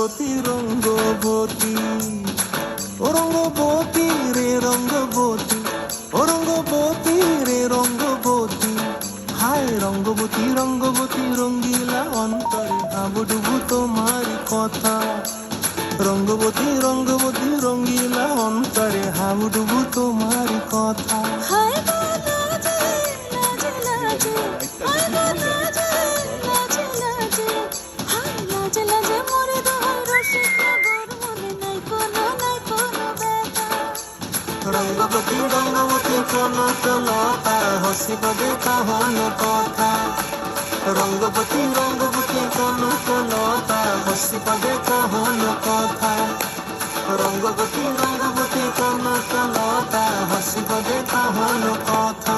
রঙ্গবতী রঙ্গবতী ও রঙ্গবতী রে রঙ্গবতী ও রঙ্গবতী রে রঙ্গবতী হায় রঙ্গবতী রঙ্গবতী রঙ্গিলা অন্তরে হাবুডুবু তোমার কথা রঙ্গবতী রঙ্গবতী রঙ্গিলা অন্তরে হাবুডুবু তোমার কথা হায় গো লাজে লাজে লাজে হায় গো লাজে লাজে লাজে হায় লাজে লাজে মরে দোহাই রসিক নগর মনে নাই কোনো ব্যথা রঙ্গবতী রঙ্গবতী কনকলতা হসিব দেখা হন কথা রঙ্গবতী রঙ্গবতী কনকলতা হসিব দেখা হন কথা রঙ্গবতী রঙ্গবতী কনকলতা হসিব দেখা হন কথা